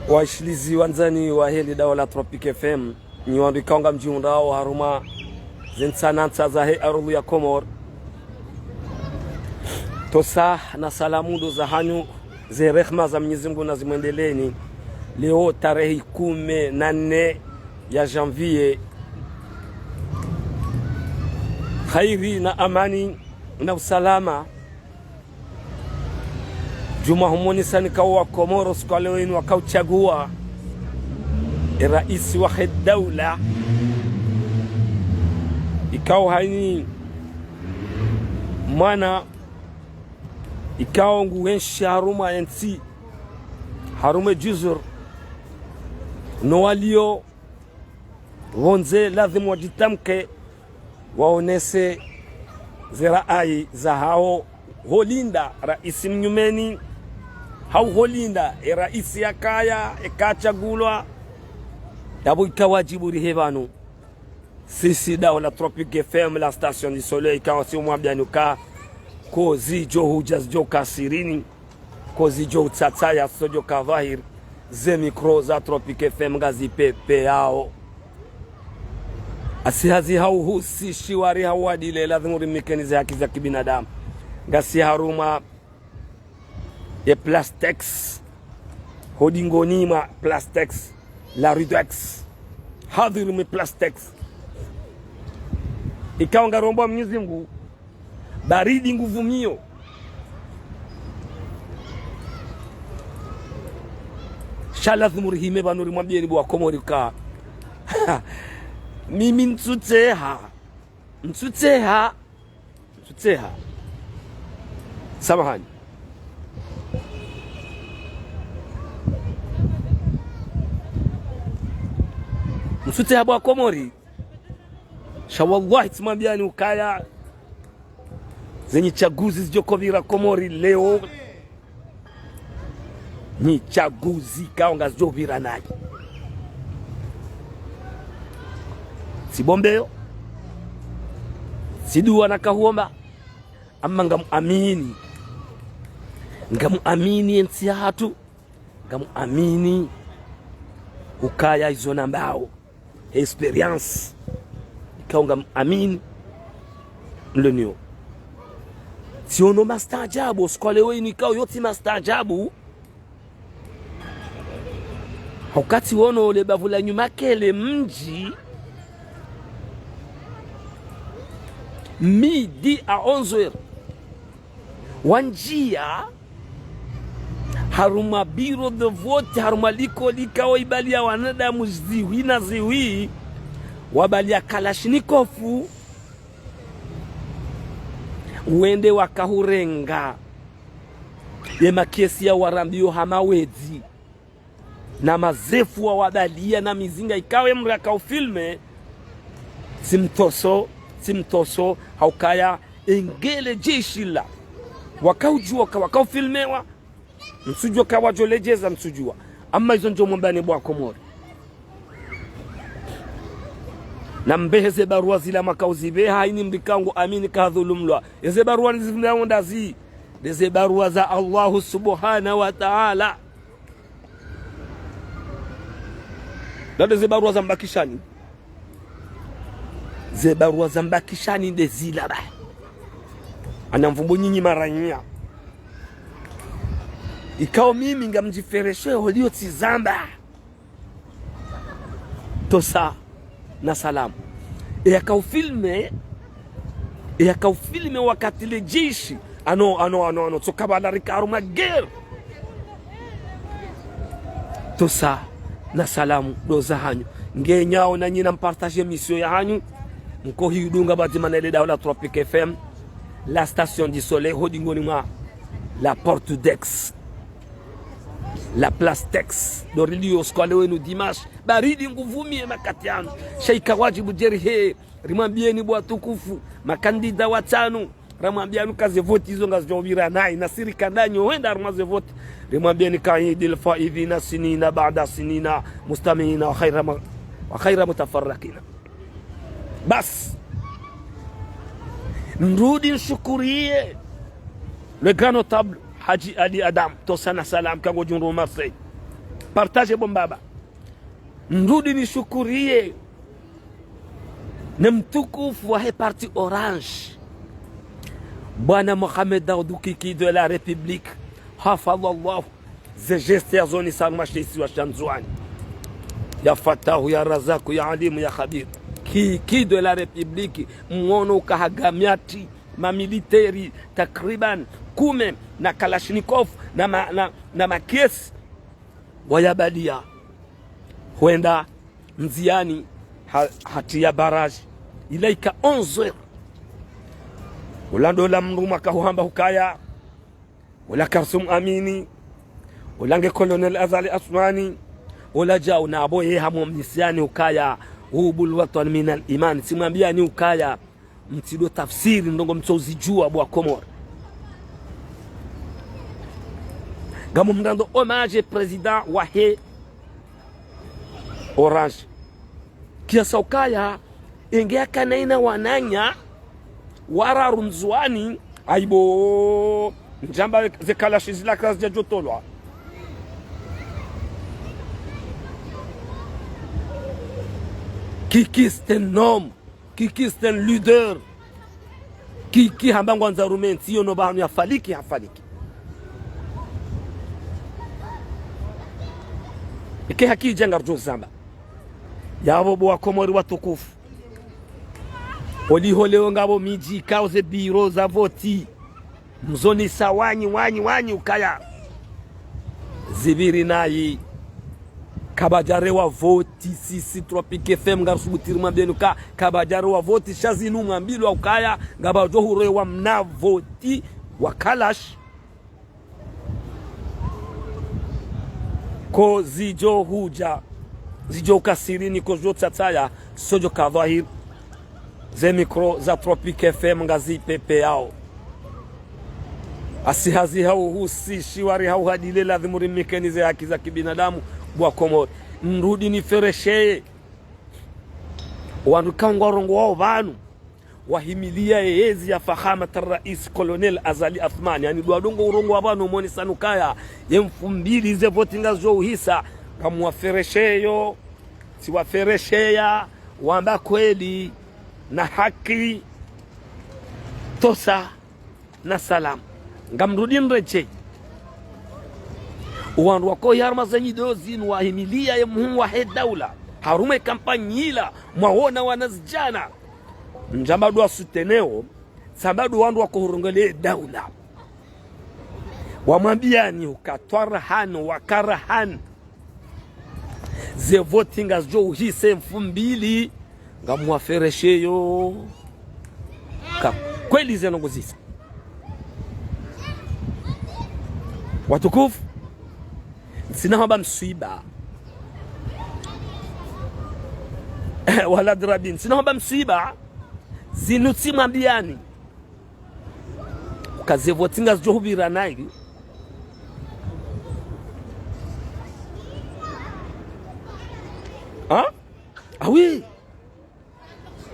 waishilizi wanzani wa heli dawa la Tropic FM ni wandikanga mjiundao haruma zinsanansa za he arulu ya Komor tosa na salamu ndo za hanyu ze rehma za Mwenyezi Mungu na zimwendeleni. Leo tarehe 14 ya Janvier, khairi na amani na usalama juma humoni sani kawa Komoro siku leo inu wakauchagua raisi wa daula ikao haini mwana ikao nguwenshi haruma NC haruma juzur no walio wonze lazima wajitamke waonese zirai za hao holinda raisi mnyumeni hau holinda raisi ya kaya ikachagulwa dabu ikawajibu rihevanu sisi dawa la Tropic FM la station du soleil ikawa si umwabdanuka kozi jo hujaz jo kasirini kozi jo utsataya sojo kavahir ze mikro za Tropic FM gazi pepe yao asihazi hau husi shiwari hawadile lazima rimekenize haki za kibinadamu gasi haruma e Plastex hodingonima Plastex la Rudex hadhirume Plastex ikawa ngaromba Mwenyezi Mungu baridi nguvumio shala thumurihime banuri mwambieni bwa Komori ka mimi ntsuteha samahani mtsuteha bwa Komori shawallahi tumambiani ukaya zenye chaguzi zijokovira Komori leo ni chaguzi kaonga zijovira naji sibombeyo sidua na kahuomba ama ngamuamini ensi hatu ngamuamini ukaya izo nambao experience ikaonga amini mlenio siono mastajabu skole wewe ikao yote mastajabu wakati wono le bavula nyuma kele mji midi a 11h wanjia haruma biro de vote haruma liko likao ibalia wanadamu ziwi na ziwi wabalia Kalashnikov uende wakahurenga ye makiesi ya warambio hamawezi na mazefu wa wabalia na mizinga ikawe mraka ufilme simtoso haukaya engele jeshila wakaujua wakaufilmewa msujua kawajolejeza msujua ama hizo ndio mwambani bwa Komori na mbeheze barua zila makauzibe haini mbikangu amini kahadhulumlwa eze barua nizimnaonda zi deze barua za Allah subhanahu wa ta'ala na deze barua za mbakishani ze barua za mbakishani ndezila ba anamvumbu nyinyi maranyia ikao mimi ngamjifereshe holio tizamba tosa na salamu yakaufilme wakati le jeshi ano tsokabala rikaruma ger tosa na salamu doza hanyu ngenyao na nyina mpartage mission ya hanyu mko hidunga batimana le dawa la Tropic FM la station du soleil hodingoni ma la porte d'Aix la Plastex dorilio skole wenu dimash baridi nguvumie makatiano sheika wajibu jerihe rimwambieni bwa tukufu makandida watano ramwambiani kaze vote hizo ngazijovira nai na siri kandanyo wenda armaze vote rimwambieni kaidil faidhina sinina baada sinina mustamina wa khaira mutafarrakina bas nrudi nshukurie le grand notable Haji Ali Adam tosana salam kango junro Marseille partage bombaba. Nrudi nishukurie na mtukufu wa parti Orange Bwana Mohamed Daoudou Kiki de la République, hafadhallahu ze geste ya zoni sarmashisi wa Shanzwani, ya Fatahu, ya Razaku, ya Alimu, ya Khabir. Kiki de la République mwono kahagamiati mamiliteri takriban 10 na Kalashnikov na makesi wayabadia huenda nziani hatia baraji ilaika 11 ulando la mruma kahuhamba hukaya wala Karsum Amini ulange Colonel Azali Asmani wala jao na aboye hamu mnisiani hukaya hubul watan min al-iman. Simwambia ni hukaya mtido tafsiri ndongo mtozijua bwa Komor gamu mdando hommage president wahe Orange kia saukaya ingea kanaina wananya wara rumzwani aibo njamba zekala shizila kazi ya jotolwa kikisten nom kikisten leader kiki hambangu anzarumenti yono bahanu ya faliki hafaliki ike haki jenga rjo zamba yabo bwa Komori watukufu olihole ngabo miji kauze biro za voti mzoni sawanyi ukaya zibiri nayi kabajare wa voti sisi Tropique FM ngarusubutir mambenu kabajare wa voti shazinu mambilo ukaya ngaba johuro wa mna voti wa Kalash ko zijo huja zijo kasirini ko jotsataya sojo kadhahir ze mikro za Tropique FM ngazi pepe yao asihazi hao husi shiwari hao hadile lazimuri mekanize haki za kibinadamu bwa Komori. Nrudi ni fereshe wanukangwa rongo wao vanu wahimilia ezi ya fahama rais Colonel Azali Athmani, yani duadongo urongo wa vanu mwoni sanukaya yemfumbili ze voti ngazo uhisa kamuwa feresheyo siwa feresheya wamba kweli na haki tosa na salam ngamrudi nreche uwandu wako yarma zanyi dozin wahimilia ya muhimu wa daula harume kampanyila mwahona wanazijana njambadu wa suteneo sabadu wandu wako hurungale daula wamambiani ukatwarahan wakarahan ze votinga zo uhise mfumbili ngamuwaferesheyo kweli zenongozisa watukufu. Sina haba msiba wala drabin sina haba msiba zinuti mambiani ukaze votinga zo hubira nayi awi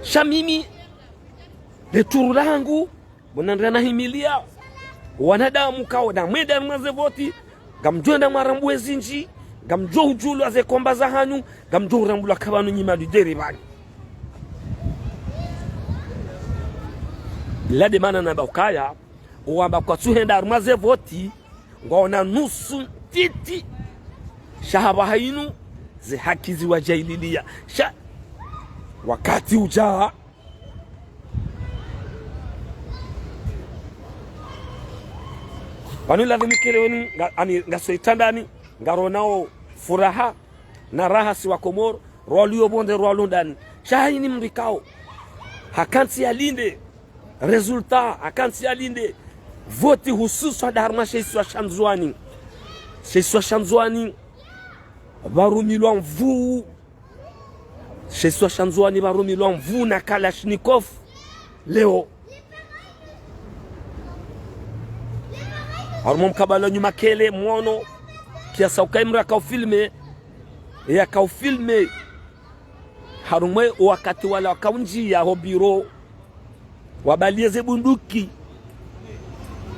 shamimi leturu langu bonandana himilia wanadamu kao na mwenda mwaze voti gamjwenda marambwe zinji gamjo ujulu aze komba za hanyu gamjo rambula kabanu nyima lideri bani lade mana na bakaya uwamba kwa tuhenda mwaze voti ngona nusu titi shahaba hainu ze haki ziwa jaililia wakati ujaa wanu lazimikele wani ngasoitandani ngaronao furaha na raha si wa Komoro rwaliyo bonde rwalundani shahini mrikao hakansi alinde resultat hakansi alinde voti hususu darma sheiswa Shanzwani barumilwa mvu sheiswa Shanzwani barumilwa mvu na Kalashnikov leo harumom kabala nyuma kele mwono kiasa ukaimra kaufilme harume wakati wala wakaunji ya hobiro wabalieze bunduki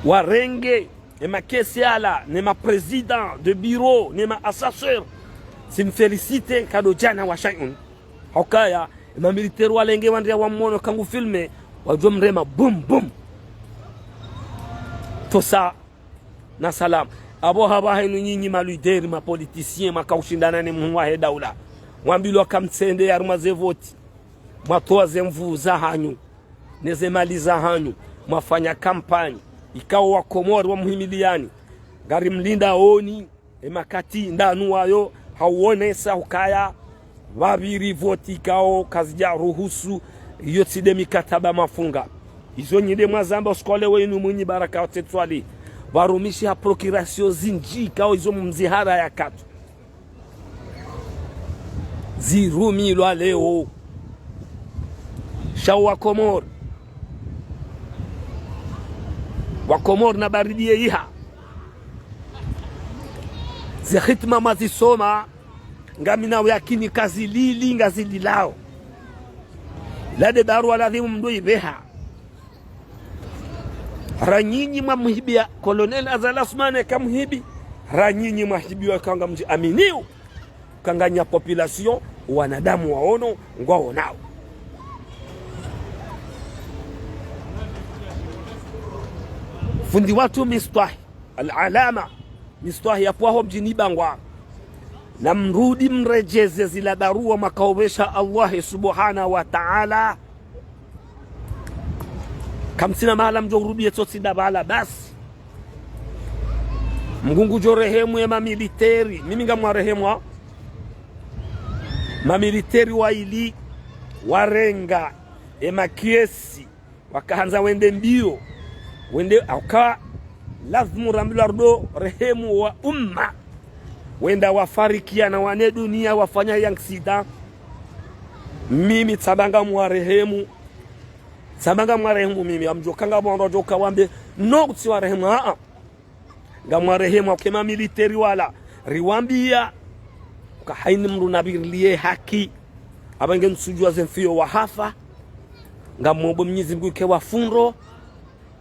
warenge nema kesi ala nema president de bureau nema assesseur simfelicite kado jana wa shayun hokaya ma militaire walenge wandia wa mono kangu filme wajua mrema bum bum tosa na salam abo haba hainu nyinyi maluderi ma politicien makaushindana ni mwa daula mwambilo kamtsende yarumaze voti mwatoaze mvuza hanyu neze maliza hanyu mwafanya kampani ikawa wa Komoro wa muhimiliani gari mlinda oni emakati ndanu wayo hauonesa ukaya wabiri voti kao kazija ruhusu iyo tside mikataba mafunga izo nyide mwazamba skole wenu munyi baraka watetwali warumishi ha procuration zinji kao izo mzihara ya katu zirumi lwa leo shawa Komoro wa Komoro na baridie iha zi khitma mazisoma ngamina yakini kazi lili ngazili lao lade barua ladhimu mdo ibeha ranyinyi mwamuhibia Colonel Azali Assoumani kamuhibi ranyinyi mwahibiwa kanga mji aminiu kanganya population wanadamu waono ngwao nao fundi watu mistahi al-alama mistahi yapwaho mjini Bangwa na mrudi mrejeze zila barua makaobesha Allah subhanahu wa ta'ala kamsina mahala mjorudie totsi dabala basi mgungu jorehemu ya mamiliteri mimi ngamwarehemu mamiliteri wa ili warenga emakiesi wakaanza wende mbio wende aka lazmu rambilardo rehemu wa umma wenda wafarikia na wane dunia wafanya yang sida mimi tabanga mwarehemu mimi amjokanga mwandojo kawambe no kutsi warehemu ngamwarehemu kema militeri wala riwambia ka haini mru nabirliye haki abange nsujua zenfio wa hafa ngamobo Mwenyezi Mungu ke wafunro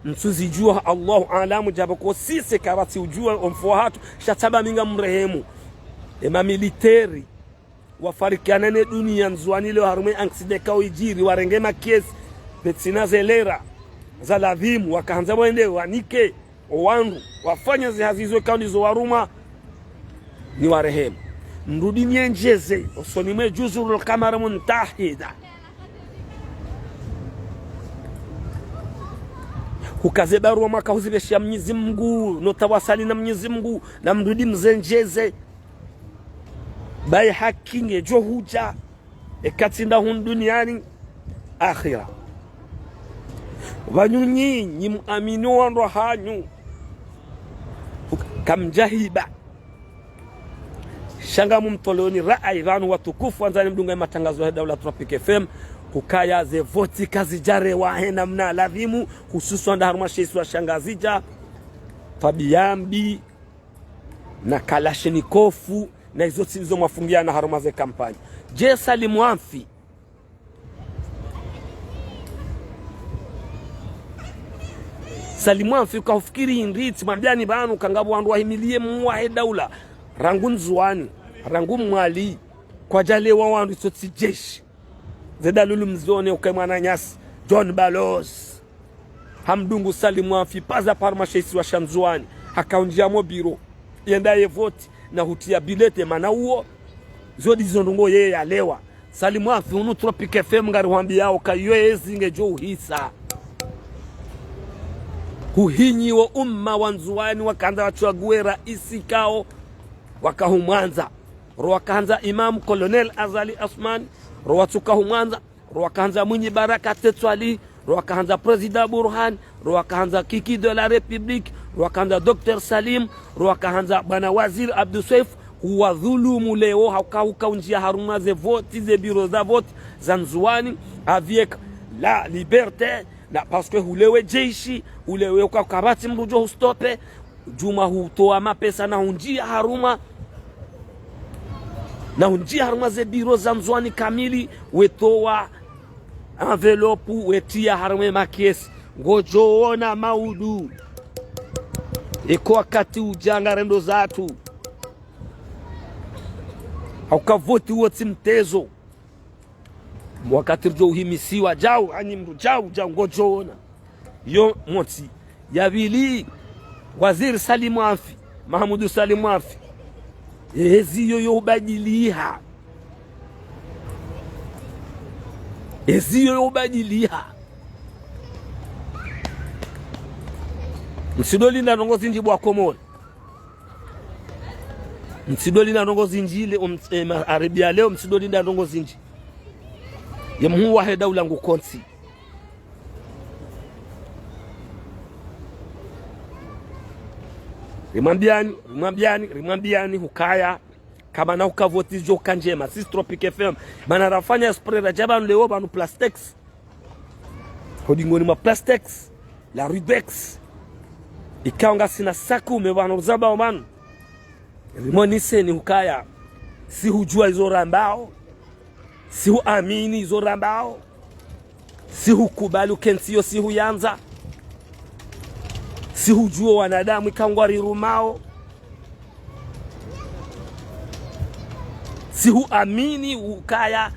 nsuzi jua Allahu alamu jabako sisi karati ujua omfo hatu shataba minga mrehemu ema militeri wafarikiana ne dunia nzwani leo harume ansideka ujiri warengema kesi betsina zelera za ladhimu wakaanza wende wanike owandu wafanya zihazizo kaundi zo waruma ni warehemu nrudi nyenjeze osonime juzurul kamara muntahida ukaze barua makahuzibeshia Mwenyezi Mungu notawasali na Mwenyezi Mungu na mrudi mzenjeze bai haki ngejo huja ekatinda hun duniani akhira wanyunyi nyimuaminu wanro hanyu kamjahiba shanga mumtoloni rai vanu watukufu wanzani mdunga matangazo ya Daula Tropic FM kukaya ze voti kazi jare wahena mna ladhimu hususu nda haruma shesu wa shangazija Fabiambi na Kalashnikov na hizo zilizo mafungia na haruma ze kampani je Salim Wamfi ukafikiri inditi mabjani banu kangabu wandu wahimilie muwahe daula rangu nzuani rangu mwali kwa jale wa wandu sotsi jeshi zeda lulu mzone ukemwana nyasi John Balos hamdungu Salim Wamfi paza parma sheisi wa shanzuani hakaunjia mobiro yendaye voti na hutia bilete mana uo zodi zondungo yeye ya lewa Salim Wamfi unu Tropic FM ngari wambi yao kayoe ezinge jo uhisa huhinyi wa umma wanzuani wakaanza wachague raisi kao wakahumwanza wakaanza Imam Colonel Azali Assoumani wakaanza wakaanza Mwinyi Baraka Tetwali wakaanza President Burhan wakaanza Kiki de la République wakaanza Dr Salim wakaanza bana Waziri Abdou Saif huwa dhulumu leo hakauka njia haruma ze vote ze bureaux za vote za nzuani avec la liberté na parce que hulewe jeshi ulewe ukakabati mrujo ustope juma hutoa mapesa na hunjia haruma ze biro za mzwani kamili wetoa envelope wetia haruma makiesi ngojoona maudu iko wakati ujanga rendo zatu haukavoti wote mtezo wakati rjo uhimisiwa jau ani mru jau ngojoona yo moti yabili waziri Salimu Afi Mahamudu Salimu Afi eziyo yo ubadiliha eziyo yo ubadiliha msidoli na rongozi njibu wa Komori msidoli na rongozi njile Arabia leo msidoli na rongozi nji ya mhuwa he daula ngu konsi rimwambiani hukaya kama na ukavoti joka njema sisi Tropic FM bana rafanya spray rajaba leo banu plastex hodingoni ma plastex la rubex ikaonga sina saku mebana uzaba omanu rimoni seni hukaya si hujua hizo rambao si huamini hizo rambao si hukubali ukensio si huyanza si hujua wanadamu ikangwari rumao si huamini ukaya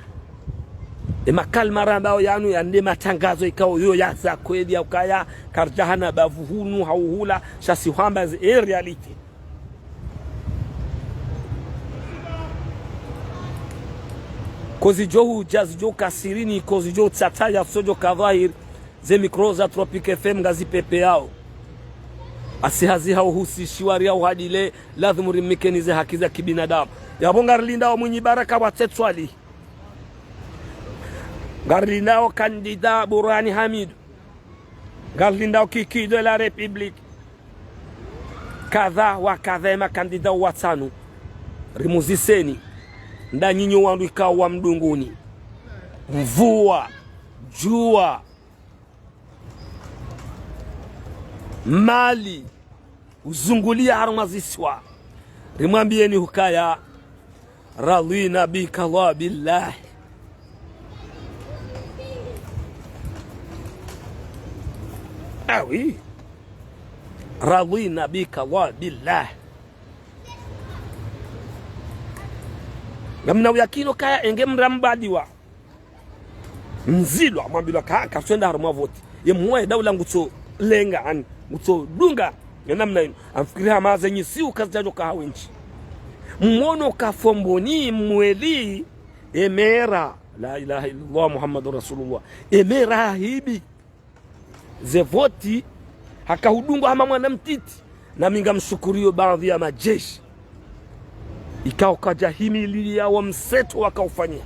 makalma rambao yanu yande matangazo ikao yo yaza kweli ya ukaya karjahana bavuhunu hauhula shasi hamba zi reality kozi johu jazz jo kasirini kozi jo tsataya sojo kavahir ze mikroza Tropic FM gazi pepe yao asihazi hauhusi shiwari yao hadile lazima rimikenize haki za kibinadamu yabo ngarlinda wa mwenye baraka wa Tetswali ngarlinda wa kandida Burhani Hamid ngarlinda wa Kiki de la Republique kadha wa kadha makandida wa tano rimuziseni ndanyinyo wandu ikawa mdunguni mvua jua mali uzungulia harumaziswa rimwambieni hukaya radhina bika Allah billah awi radhina bika Allah billah namna yakino kaya enge mrambadiwa mzilo amwambilwa kaka twenda harumwa voti ye muwe daula ngutso lenga ani ngutso dunga namna ino amfikiria amaze nyisi ukazajo kawenchi mmono kafomboni mweli emera la ilaha illallah Muhammadur Rasulullah emera hibi ze voti hakahudungwa hama mwana mtiti na minga mshukurio baadhi ya majeshi ikao kajahimilia wa mseto wakaufanyia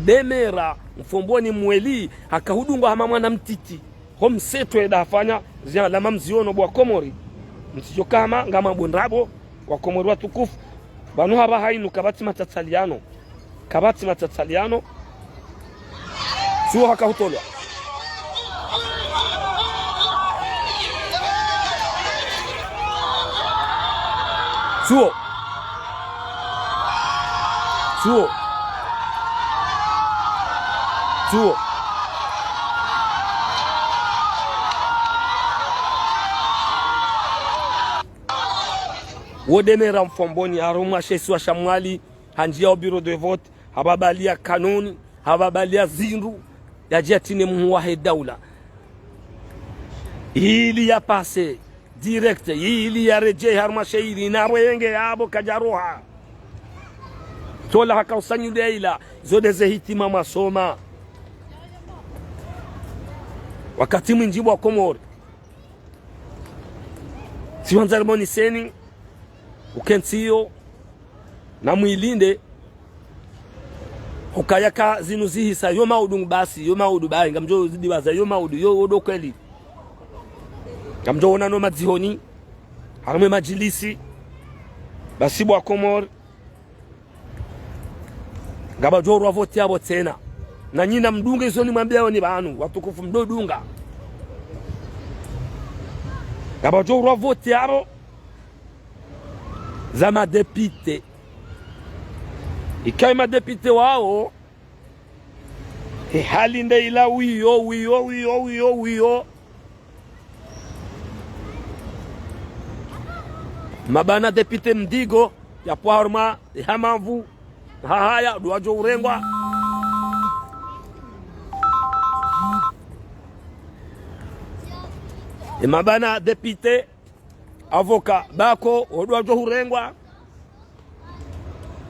demera mfomboni mweli hakahudungwa hama mwana mtiti ho mseto edafanya zia lama mziono bwa Komori msijo kama ngama bondrabo wa Komori watukufu banu haba hainu kabati matataliano suo hakahutolwa suo wodemera mfomboni aruma shesi wa shamwali hanjia biro de vote hababalia kanuni hababalia zinru yajatine muwahe daula ili ya pase direct ili ya reje harma shairi na wenge yabo kajaroha tola hakausanyu deila zode zehitima masoma wakati mwinjibu wa Komori siwanzarmoni seni ukensio na mwilinde ukayaka zinuzihisa yo maudu basi yo maudu bayi ngamjo zidibaza yo maudu yo odo kweli ngamjo ona no madzihoni harme majilisi basi bwa Komori ngaba joro avoti abo tena na nyina mdunga izoni mwambia ni banu watukufu mdodunga ngaba joro avoti abo za madepite ikai madepite wao hali ndeila wiyo mabana depite mdigo ya poarma hamavu haya duajo urengwa imabana député avocat bako duajo urengwa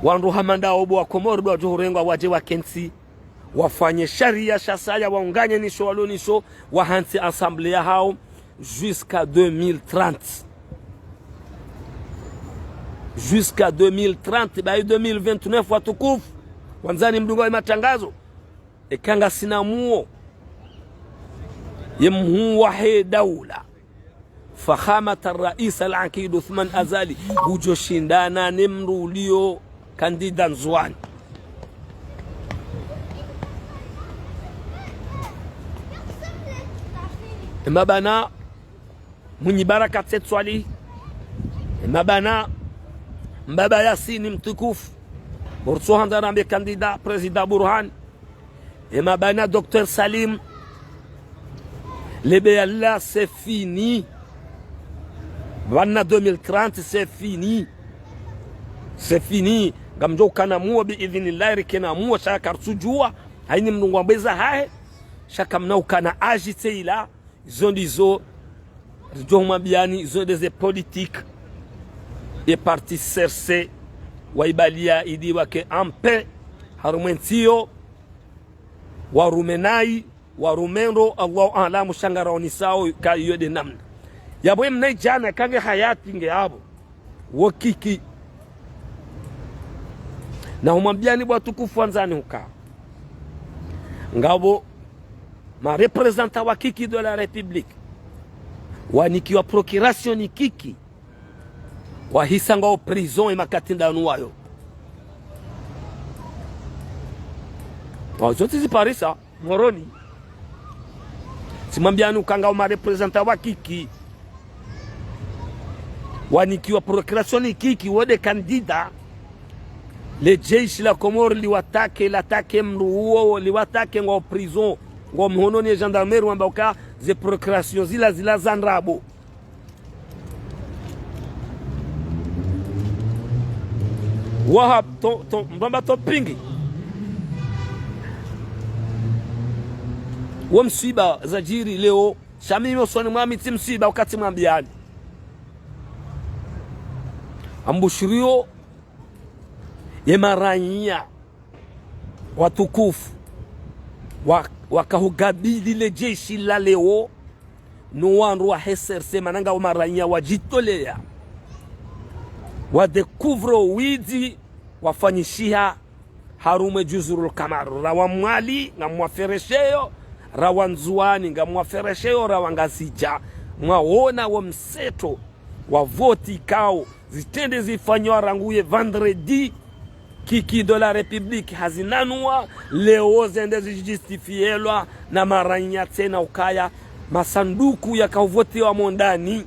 wandu hamanda obo wa Komoro duajo urengwa waje wa kensi wafanye sharia shasaya waunganye nisho walonisho wahansi assemblée hao jusqu'à 2030. Jusqu'à 2030 bai 2029 watukufu wanzani mdungo wa matangazo ekanga sinamuo yemhu wahe daula fakhamat الرئيس العقيد Uthman Azali ujoshindana nemrulio kandida Nzwani mabana mwenye baraka Tswali mabana mbaba Yasini mtukufu Bursuhan Darambe kandida président Burhan mabana Dr Salim Lebealla c'est fini. Wana 2030 c'est fini. C'est fini. Gamjo kana muwa bi idhinillahi rikena muwa shaka sujua haini mnungwambeza hae shaka mnau kana agite ila zondizo Johuma biani zo des politiques et parti serse waibalia idi wake ampe harumentio warumenai warumendo Allah alamu shangaroni sao ka yode namna yabo mnai jana kange hayati nge abo wokiki na humambiani bwatukufu anzani huka ngabo ma représenta wa kiki de la République wanikiwa procuration ni kiki wahisanga o prison imakatinda nuwayo zote ziparisa moroni simambiani ukanga ma representa wa kiki wanikiwa procuration ni kiki wode kandida le jeshi la Komoro liwatake latake mruo liwatake ngo prison ngo mhononi gendarmerie wambauka ze procuration zila zanrabo wahab to mbamba to pingi wamsiba zajiri leo shamimi usoni mwami timsiba wakati mwambiani ambushirio yemaranya watukufu wakahugabili le jeshi la leo nuwandu wa SRC mananga umaranya wajitolea wadekuvro widi wafanyishia harume juzurul kamaru rawa mwali nga mwaferesheyo rawa Nzwani nga mwaferesheyo rawa ngazija mwaona wa mseto wa voti kao zitende zifanywa ranguye vendredi kiki de la République hazinanua leo zende zijustifielwa na maranya tena ukaya masanduku ya kavoti wa mondani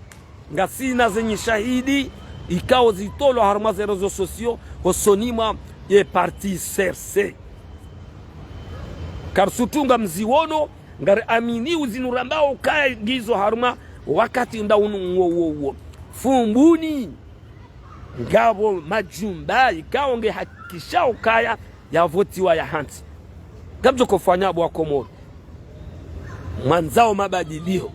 ngasina zenye shahidi ikao zitolo harma ze réseaux sociaux hosonima ye parti serse karsutunga mziwono ngari amini uzinurambao ukaya gizo harma wakati ndaunu fumbuni ngabo majumba ikao nge hakisha ukaya ya voti wa ya hansi gabjo kufanya bwa Komoro mwanzao mabadilio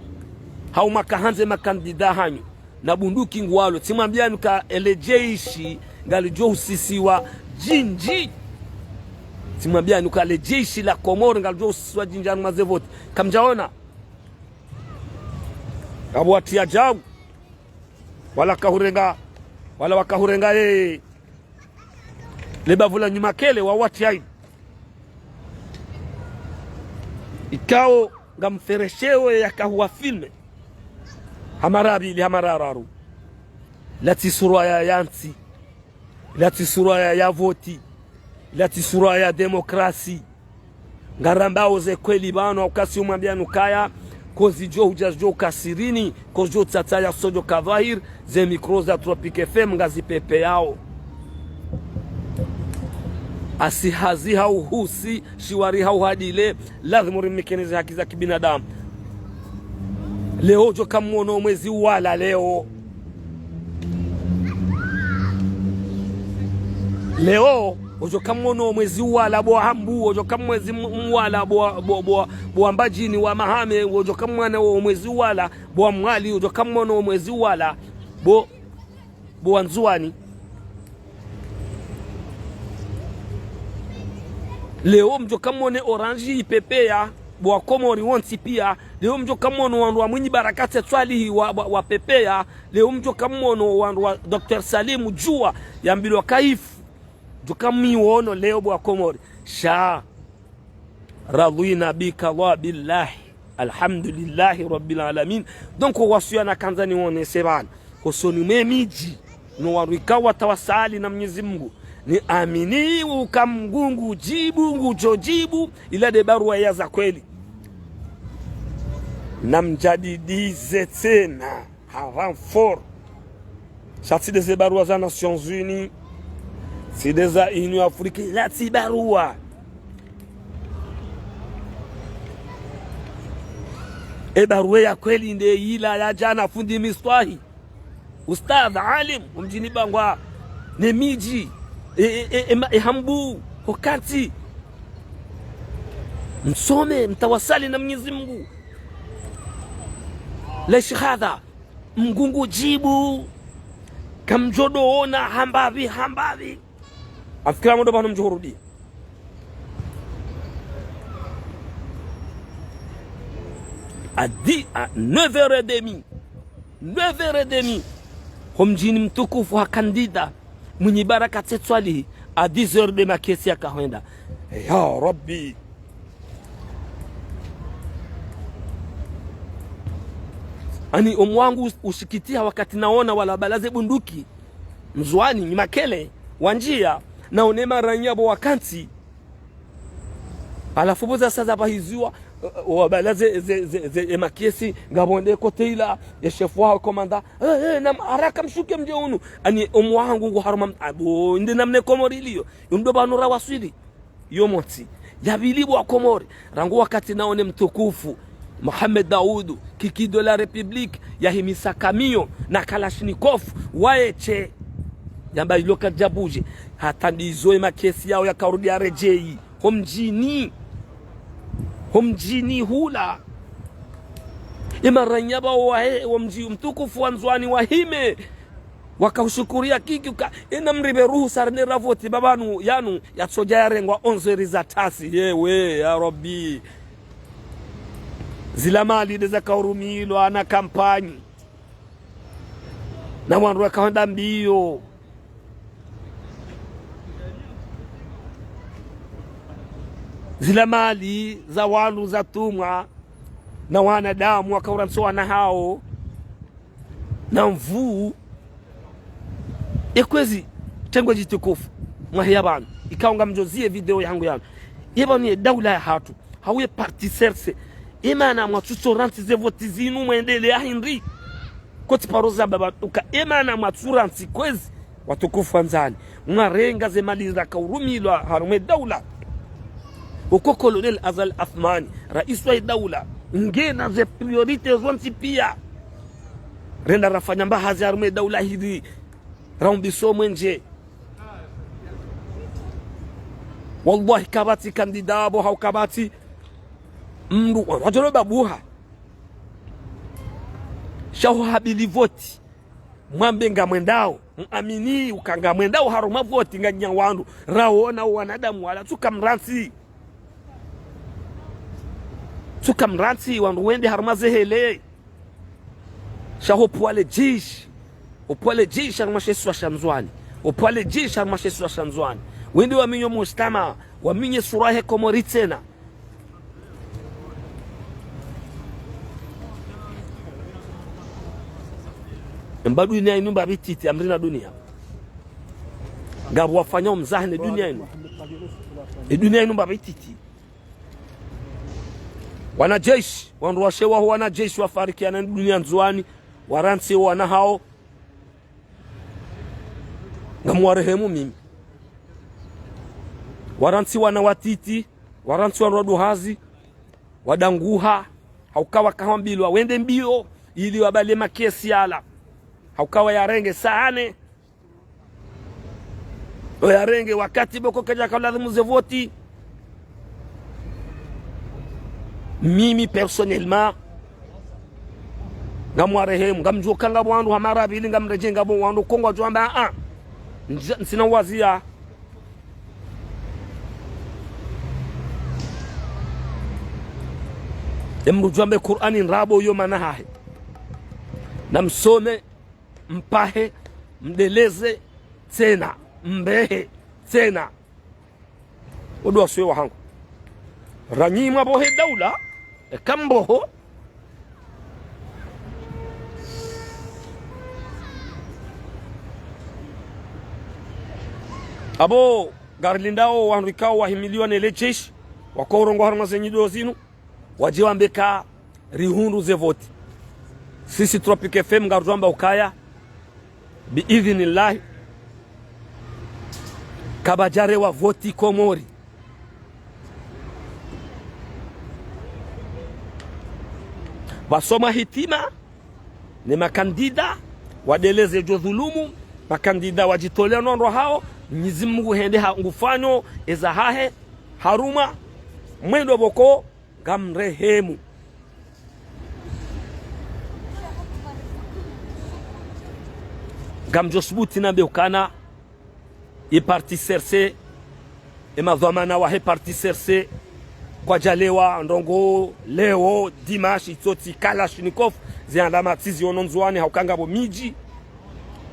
hau makahanze makandida hanyu na bunduki ngwalo timwambia nuka elejeshi ngalijo usisiwa jinji timwambia nuka elejeshi la Komoro ngalijo usisiwa jinji anu mazevoti kamjaona abu watia jabu wala kahurenga wala wakahurenga lebavula nyuma kele wa watia ikao ngamfereshewe yakahuwa filme hamarabili hamarararu lati suraya yansi lati suraya ya voti lati suraya demokrasi ngarambao ze kweli bano ukasi umwambia nukaya kozi jo hujajo kasirini kozo tsataya sojo kavahir ze mikro za Tropic FM ngazi pepe yao asihazi hau husi shiwari hau hadile lazima rimikenize haki za kibinadamu leo jo kamuono mwezi wala leo ojo kamono mwezi wala bo hambu ojo kamwezi mwala bo ambajini wa mahame ojo kamwana mwezi wala bo mwali ojo kamono mwezi wala bo anzuani. Leo mjo kamone orange ipepea bo Komori wonti pia. Leo mjo kamono wandu wa Mwinyi Barakati Twalihi wa pepea. Leo mjo kamono wandu wa Dr. Salimu Jua yambilwa kaifu jukami wono leo bo Komori sha radhina bika wa billahi alhamdulillahi rabbil alamin. Donc wasiana kanzani wone sebana kosoni memiji no warikawa tawasali na Mwenyezi Mungu ni amini ukamgungu jibu ngujojibu ila de barua ya za kweli namjadidize tena renfort shati de barua za Nations Unies si deza Union Africaine lati barua barua ya kweli nde ila ya jana fundi miswahi ustadh alim mjini Bangwa nemiji hambu wakati msome mtawasali na Mwenyezi Mungu leshi hadha mgungu jibu kamjodo ona hambavi afikira mdo bano mjuhurudi adi 9h30 homjini mtukufu wa kandida Mwinyi Barakati Twalihi a 10h de makesi akahwenda ya Rabbi ani omwangu ushikitia wakati naona wala balaze bunduki mzwani ni makele wanjia na onema ranyabo wakanti alafu boza sasa bahiziwa wabalaze makesi ngabonde koteila ya chef wa komanda na haraka mshuke mje unu ani omwangu ngo haruma abo ndi namne Komori liyo yumdo banura waswili yomoti yabilibo wa Komori rangu wakati naone mtukufu Mohamed Daudu kikido la Republique yahimisa kamio na Kalashnikov waeche yamba iloka jabuje hata ndizo makesi yao yakarudia rejei homjini hula imaranyaba wa mji mtukufu wanzwani wahime wakashukuria kiki inamribe ruhu sarne ravoti babanu yanu yatsoja yarengwa 11 rizatasi yewe ya Rabbi zila mali de zakarumilo ana kampanyi na wandu wakahonda mbio zila mali za wandu za tumwa na wanadamu wakauransoa na hao na mvuu ekwezi tengwe jitukufu mwahiyabanu ikaunga mjozie video yangu yangu yebani daula ya hatu hawe parti serse imana mwatsuranti zevoti zinu mwendele ya Henry koti paroza babatuka imana mwatsuranti kwezi watukufu wanzani mwarenga ze mali za kaurumilwa harume daula uko Colonel Azal Athmani rais wa daula ngena ze priorite zonti pia renda rafanya mbahazi harume daula hidi raumbiso mwenje wallahi kabati kandidabo haukabati mndu wajolo babuha shaho habili voti mwambenga mwendao amini ukanga mwendao haruma voti nganya wandu raona wanadamu wala tukamransi wandu wende haruma zehele shaho pwale jish haruma sheswa shanzwani opwale jish haruma sheswa shanzwani wende wa minyo mustama wa minye surahe Komori tena mbadu dunia inu babititi amrina dunia ngabu wafanya mzahne dunia inu dunia inu babititi wanajeshi wandu washewa wanajeshi wafarikiana dunia nzuani waransi wana hao ngamuwarehemu mimi waransi wana watiti waransi wana waduhazi wadanguha haukawa kahambilwa wende mbio ili wabale makesi yala haukawa ya renge saane oyarenge wakati boko kaja kalazimu ze voti. Mimi personnellement ngamwarehemu ngamjuka ngabo wandu hamara bili ngamreje ngabo wandu kongo jwamba sina wazia emru jwambe Qur'ani nrabo yo manahahe na msome mpahe mdeleze tena mbehe tena odo aswe wahangu ranyimwa bohe daula kamboho abo garlindao wanrikao wahimiliwa nele jeshi wakorongo harma zenyido zinu wajiwambeka rihundu ze voti. Sisi Tropic FM ngarujwamba ukaya biidhinillahi kabajare wa voti Komori basoma hitima ni makandida wadeleze jodhulumu makandida wajitolea nondo hao Mwenyezi Mungu hende ngufanyo ezahahe haruma mwendo boko gamrehemu gamjosbuti nambe ukana parti serse madhamana wa parti serse kwa jalewa ndongo leo dimashi tsoti Kalashnikov ziandama tizi ononzwani haukanga bo miji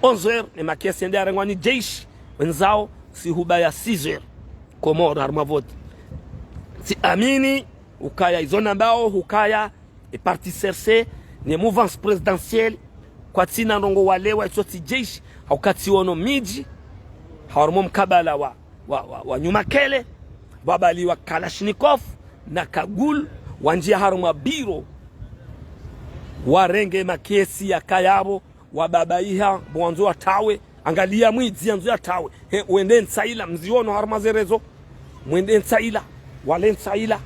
11h ni makesi ndare ngwani jeshi wenzao si hubaya 6h Komoro harmavoti si amini ukaya izona ambao hukaya parti serse ni mouvance présidentielle kwa tina ndongo walewa tsoti jeshi haukati wono miji hawarmo mkabala wa nyumakele babali wa Kalashnikov na Kagul wanjia haruma biro warenge makesi ya kayabo wababaiha mwanzo wa tawe angalia mwizi anzo ya tawe uende nsaila mziono haruma zerezo mwende nsaila wale nsaila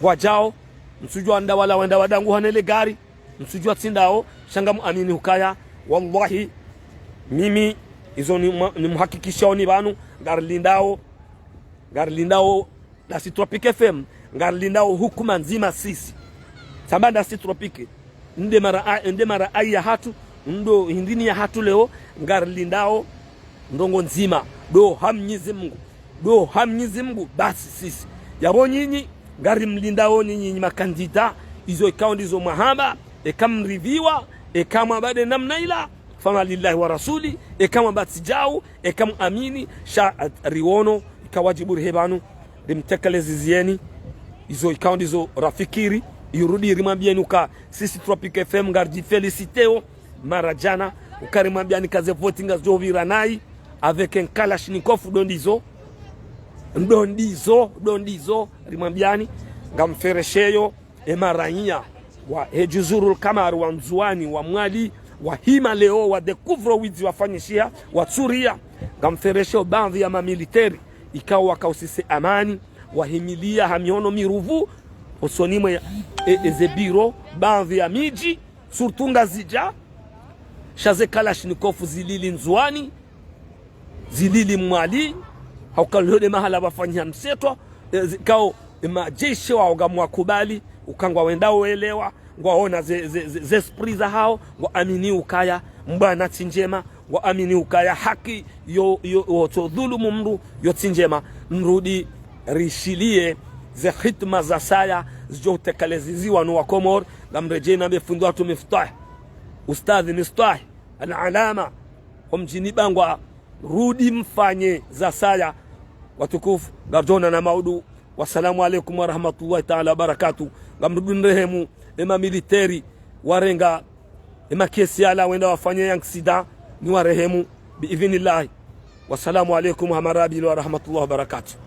wajao msujua anda wala wenda wadangu hanele gari msujua tsindao shangamu amini hukaya wallahi mimi izo ni muhakikishao ni banu garlindao la Tropic FM garlindao hukuma nzima sisi sambanda Tropic nde mara aya hatu ndo hindini ya hatu leo garlindao ndongo nzima do hamnyizi Mungu basi sisi yabo nyinyi gari mlindao nyinyi makandida izo ikao ndizo mahaba ekamriviwa ekama bade namna ila fama lillahi wa rasuli kama batijau kama amini sha riwono ikawajibu hebanu limtekelezeni izo ikawa ndizo rafikiri yurudi rimwambia nuka sisi Tropic FM gardi feliciteo marajana ukarimwambia nikaze voting azovira nai avec un Kalashnikov dondizo rimwambiani ngamferesheyo emaranya wa hejuzurul kamar wa nzuani wa mwali wa hima leo wa dekuvro wizi wafanyishia wa Suria ngamferesheyo baadhi ya mamiliteri ikawa wakausise amani wahimilia hamiono miruvu osonimwe ezebiro baadhi ya miji surtunga zija shaze Kalashnikov zilili nzuani zilili mwali haukalode mahala wafanyia mseto kao majeshi wao gamwakubali ukangwa wendao welewa ngwaona ze spriza hao waamini ukaya mbana tinjema waamini ukaya haki yo dhulumu mru yo tinjema mrudi rishilie ze hitma za saya zijotekeleziwa no wa Komor gamrejena befundu watu miftah ustadhi miftah alama homjini bangwa rudi mfanye za saya watukufu gardona na maudu. Wassalamu alaikum wa rahmatullahi ta'ala wa barakatuh. Gamrudun rehemu militeri warenga kesi ala wenda wafanye yansida ni warehemu biidhnillahi. Wassalamu alaikum wa rahmatullahi wa barakatuh.